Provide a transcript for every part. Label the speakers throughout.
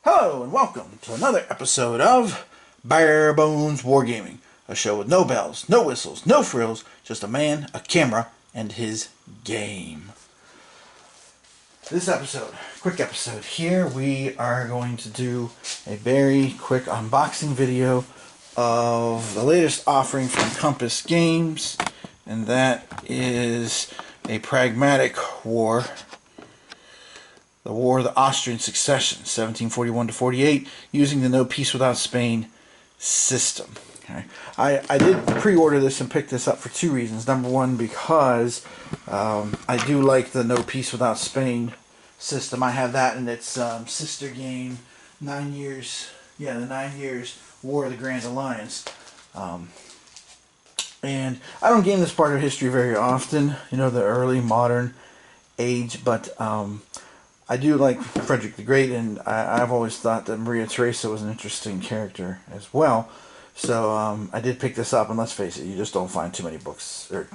Speaker 1: Hello and welcome to another episode of Bare Bones Wargaming, a show with no bells, no whistles, no frills, just a man, a camera, and his game. This episode, quick episode here, we are going to do a very quick unboxing video of the latest offering from Compass Games, and that is a Pragmatic war. The War of the Austrian Succession, 1741 to 48, using the No Peace Without Spain system. Okay. I did pre-order this and pick this up for two reasons. Number one, because I do like the No Peace Without Spain system. I have that in its sister game, 9 years, the 9 years War of the Grand Alliance. And I don't game this part of history very often, the early modern age, but I do like Frederick the Great, and I've always thought that Maria Theresa was an interesting character as well. So I did pick this up, and let's face it, you just don't find too many books, or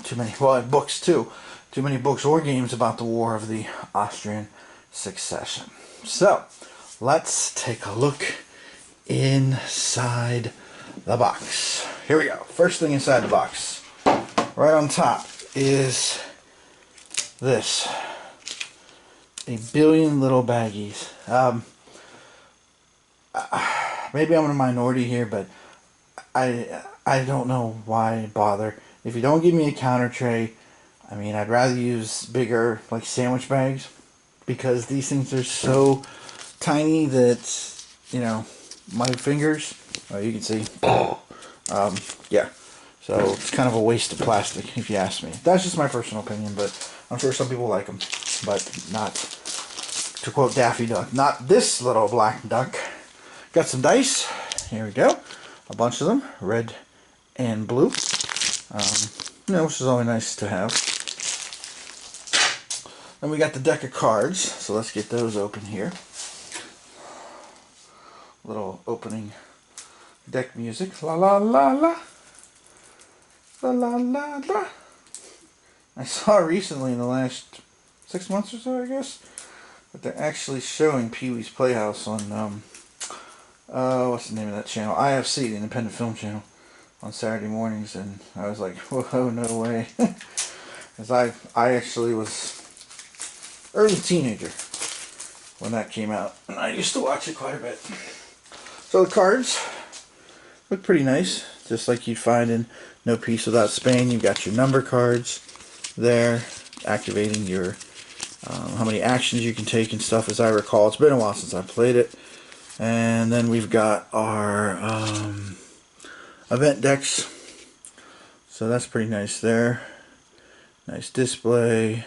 Speaker 1: books too, too many books or games about the War of the Austrian Succession. So let's take a look inside the box. Here we go. First thing inside the box, right on top, is this. A billion little baggies. Maybe I'm in a minority here, but I don't know why bother. If you don't give me a counter tray, I'd rather use bigger, like, sandwich bags, because these things are so tiny that, my fingers, you can see, yeah. So it's kind of a waste of plastic, if you ask me. That's just my personal opinion, but I'm sure some people like them, but not, to quote Daffy Duck, not this little black duck. Got some dice. Here we go. A bunch of them, red and blue. Which is always nice to have. Then we got the deck of cards, so let's get those open here. Little opening deck music. La la la la. La la la la. I saw recently in the last 6 months or so, I guess, that they're actually showing Pee-wee's Playhouse on, what's the name of that channel? IFC, the Independent Film Channel, on Saturday mornings, and I was like, whoa, no way. Because I actually was early teenager when that came out, and I used to watch it quite a bit. So the cards look pretty nice, just like you'd find in No Peace Without Spain. You've got your number cards there, activating your how many actions you can take and stuff, as I recall. It's been a while since I played it. And then we've got our event decks, so that's pretty nice there. Nice display.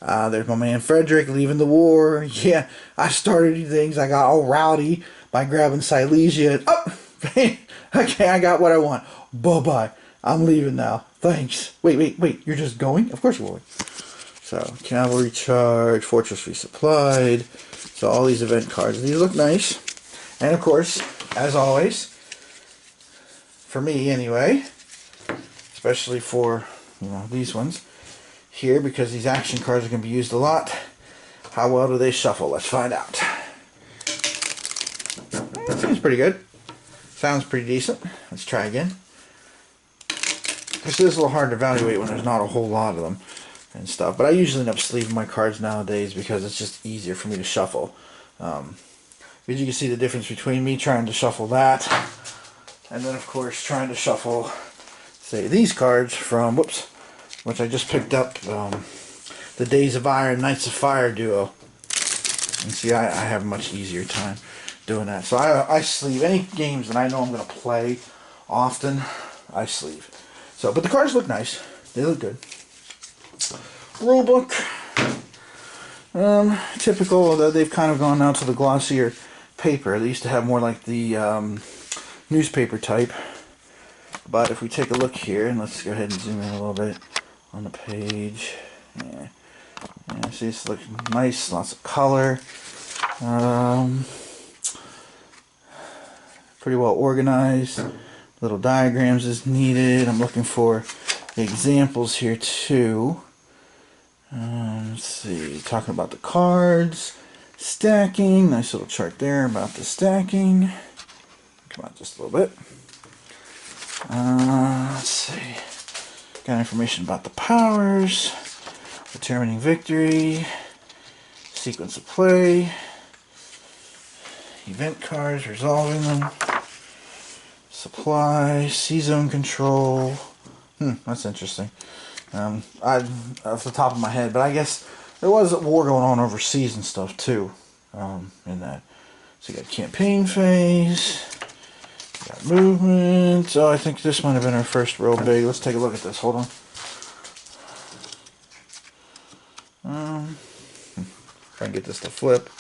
Speaker 1: There's my man Frederick leaving the war. Yeah, I started things. I got all rowdy by grabbing Silesia. Oh, okay, I got what I want. Bye-bye. I'm leaving now. Thanks. Wait. You're just going? Of course you're going. So, Cavalry Charge, Fortress Resupplied. So, all these event cards. These look nice. And, of course, as always, for me anyway, especially for, these ones here, because these action cards are going to be used a lot, how well do they shuffle? Let's find out. That seems pretty good. Sounds pretty decent. Let's try again. This is a little hard to evaluate when there's not a whole lot of them and stuff, but I usually end up sleeving my cards nowadays because it's just easier for me to shuffle. But you can see the difference between me trying to shuffle that and then, of course, trying to shuffle, say, these cards from, which I just picked up, the Days of Iron, Knights of Fire duo. And see, I have a much easier time doing that. So I sleeve any games that I know I'm going to play often. I sleeve. So, but the cards look nice. They look good. Rulebook. Typical, although they've kind of gone now to the glossier paper. They used to have more like the newspaper type. But if we take a look here, and let's go ahead and zoom in a little bit on the page. Yeah, see, this looks nice. Lots of color. Pretty well organized. Little diagrams is needed. I'm looking for examples here too. Let's see, talking about the cards. Stacking, nice little chart there about the stacking. Come on, just a little bit. Let's see. Got information about the powers, determining victory, sequence of play, event cards, resolving them, supply, C-zone control. That's interesting. Off the top of my head, but I guess there was a war going on overseas and stuff too. In that, so you got campaign phase, you got movement. Oh, I think this might have been our first real big. Let's take a look at this. Hold on. If I can get this to flip.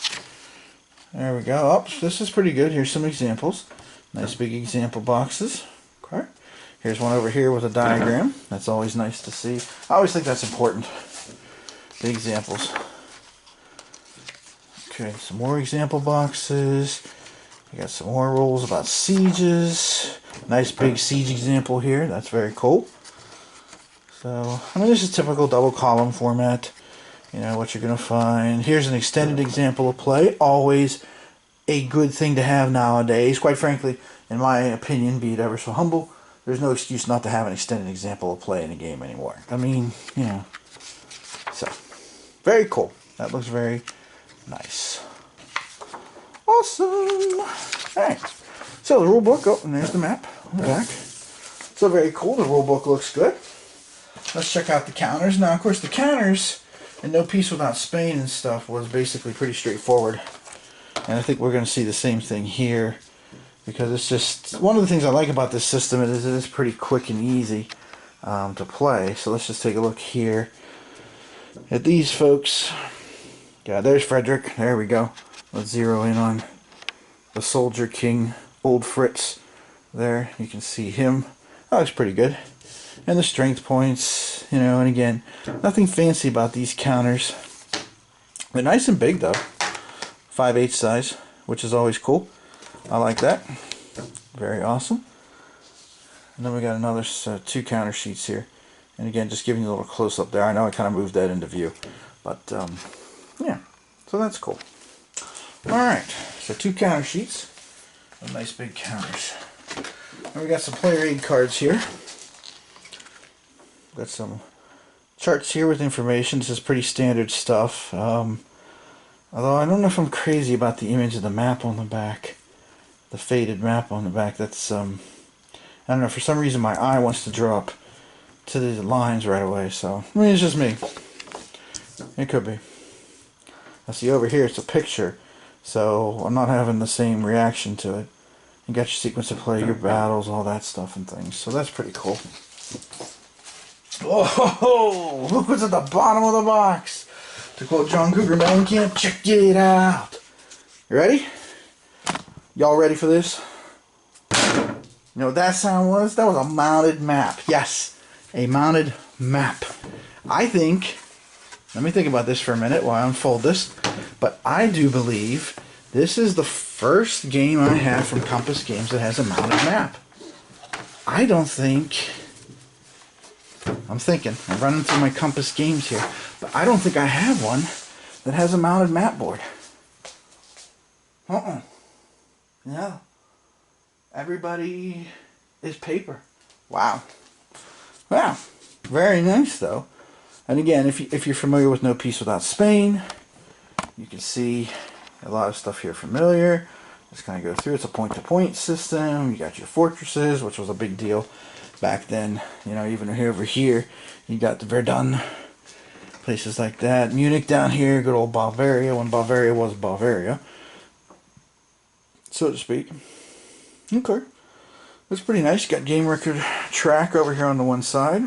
Speaker 1: There we go. Oh, this is pretty good. Here's some examples. Nice big example boxes. Okay. Here's one over here with a diagram. That's always nice to see. I always think that's important. The examples. Okay, some more example boxes. We got some more rules about sieges. Nice big siege example here. That's very cool. So, I mean, this is typical double column format. You know, what you're going to find. Here's an extended example of play. Always a good thing to have nowadays. Quite frankly, in my opinion, be it ever so humble, there's no excuse not to have an extended example of play in a game anymore. I mean, you know. So, very cool. That looks very nice. Awesome. Alright. So the rule book, oh, and there's the map on the back. So very cool. The rule book looks good. Let's check out the counters. Now, of course, the counters in No Peace Without Spain and stuff was basically pretty straightforward. And I think we're going to see the same thing here. Because it's just, one of the things I like about this system is it is pretty quick and easy to play. So let's just take a look here at these folks. Yeah, there's Frederick. There we go. Let's zero in on the Soldier King, Old Fritz. There, you can see him. That looks pretty good. And the strength points, you know, and again, nothing fancy about these counters. They're nice and big though. 5/8 size, which is always cool. I like that. Very awesome. And then we got another 2 counter sheets here. And again, just giving you a little close up there. I know I kind of moved that into view. But, yeah. So that's cool. Alright. So 2 counter sheets. With nice big counters. And we got some player aid cards here. Got some charts here with information. This is pretty standard stuff. Although I don't know if I'm crazy about the image of the map on the back. The faded map on the back. That's, I don't know, for some reason my eye wants to draw up to the lines right away. So, I mean, it's just me. It could be. I see over here it's a picture. So, I'm not having the same reaction to it. You got your sequence of play, your battles, all that stuff and things. So, that's pretty cool. Oh, look what's at the bottom of the box. To quote John Cougar Mellencamp, check it out. You ready? Y'all ready for this? You know what that sound was? That was a mounted map. Yes, a mounted map. I think, let me think about this for a minute while I unfold this, but I do believe this is the first game I have from Compass Games that has a mounted map. I don't think, I'm running through my Compass Games here, but I don't think I have one that has a mounted map board. No. Everybody is paper. Wow. Wow. Very nice, though. And again, if you're familiar with No Peace Without Spain, you can see a lot of stuff here familiar. Just kind of go through. It's a point-to-point system. You got your fortresses, which was a big deal back then. You know, even over here, you got the Verdun, places like that. Munich down here, good old Bavaria, when Bavaria was Bavaria, so to speak. Okay. That's pretty nice. You got game record track over here on the one side.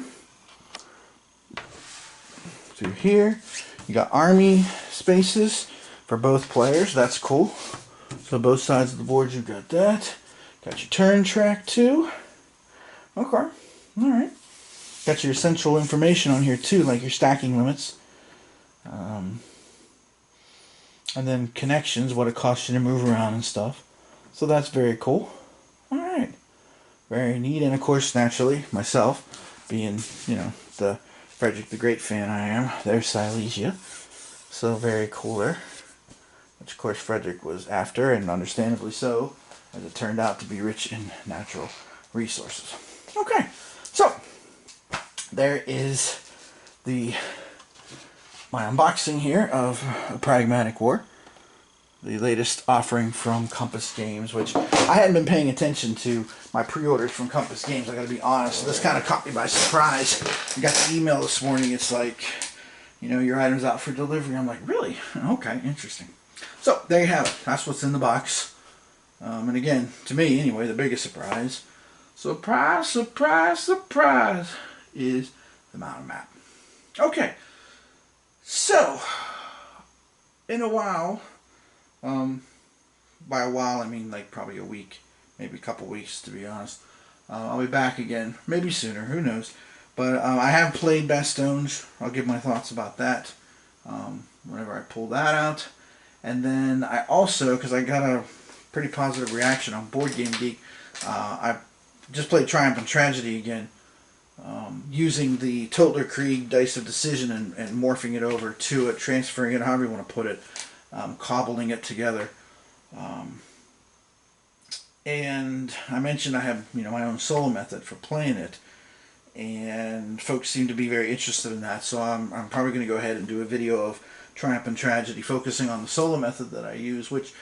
Speaker 1: Through here. You got army spaces for both players. That's cool. So both sides of the board you've got that. Got your turn track too. Okay. Alright. Got your essential information on here too, like your stacking limits. And then connections, what it costs you to move around and stuff. So that's very cool. Alright. Very neat. And of course, naturally, myself, being, you know, the Frederick the Great fan I am, there's Silesia. So very cool there. which of course Frederick was after, and understandably so, as it turned out to be rich in natural resources. Okay, so there is my unboxing here of a Pragmatic War, the latest offering from Compass Games, which I hadn't been paying attention to my pre-orders from Compass Games, I gotta be honest. This kind of caught me by surprise. I got the email this morning, it's like, you know, your item's out for delivery. I'm like, really? Okay, interesting. So, there you have it. That's what's in the box. And again, to me anyway, the biggest surprise, surprise, surprise, surprise, is the mountain map. Okay, so, in a while, by a while I mean like probably a week, maybe a couple weeks to be honest, I'll be back again, maybe sooner, who knows, but I have played Bastones. I'll give my thoughts about that whenever I pull that out. And then I also, because I got a pretty positive reaction on Board Game Geek, I just played Triumph and Tragedy again, using the Totler Krieg Dice of Decision and morphing it over to it, transferring it, however you want to put it, cobbling it together. And I mentioned I have, you know, my own solo method for playing it, and folks seem to be very interested in that, so I'm probably going to go ahead and do a video of Triumph and Tragedy focusing on the solo method that I use, which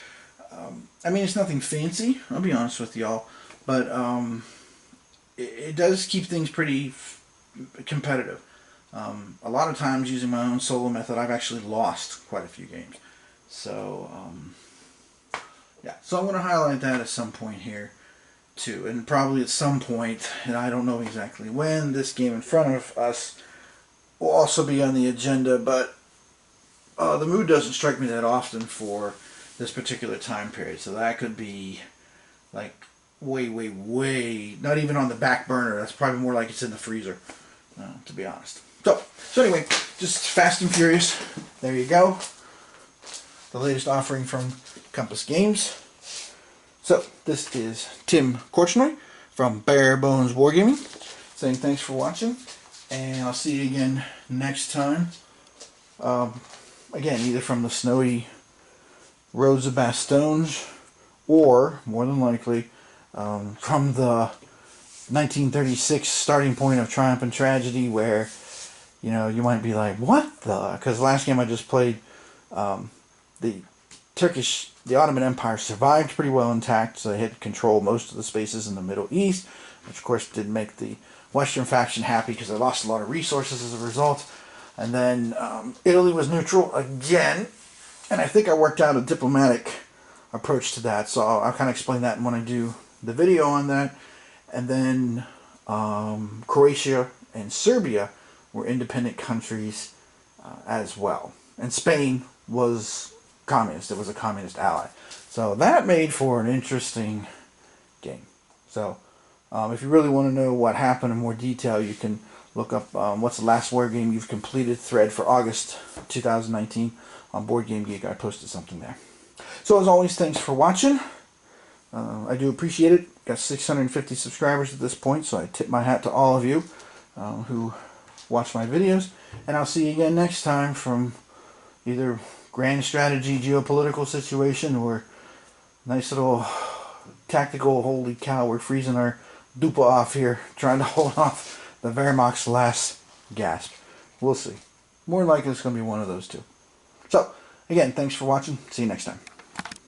Speaker 1: I mean, it's nothing fancy, I'll be honest with y'all, but it does keep things pretty competitive. A lot of times using my own solo method, I've actually lost quite a few games. So, yeah, so I'm going to highlight that at some point here, too. And probably at some point, and I don't know exactly when, this game in front of us will also be on the agenda, but the mood doesn't strike me that often for this particular time period. So that could be, like, way, not even on the back burner. That's probably more like it's in the freezer, to be honest. So anyway, just Fast and Furious. There you go. The latest offering from Compass Games. So, this is Tim Korchnoi from Bare Bones Wargaming, saying thanks for watching, and I'll see you again next time. Again, either from the snowy roads of Bastones, or, more than likely, from the 1936 starting point of Triumph and Tragedy, where, you know, you might be like, what the? Because the last game I just played, the Ottoman Empire survived pretty well intact, so they had control most of the spaces in the Middle East, which of course did make the Western faction happy because they lost a lot of resources as a result. And then Italy was neutral again, and I think I worked out a diplomatic approach to that, so I'll kind of explain that when I do the video on that. And then Croatia and Serbia were independent countries as well. And Spain was communist. It was a communist ally. So that made for an interesting game. So if you really want to know what happened in more detail, you can look up what's the last war game you've completed thread for August 2019 on Board Game Geek. I posted something there. So as always, thanks for watching. I do appreciate it. Got 650 subscribers at this point, so I tip my hat to all of you who watch my videos. And I'll see you again next time from either grand strategy geopolitical situation or nice little tactical, holy cow, we're freezing our dupa off here trying to hold off the Wehrmacht's last gasp. We'll see. More likely it's going to be one of those two. So, again, thanks for watching. See you next time.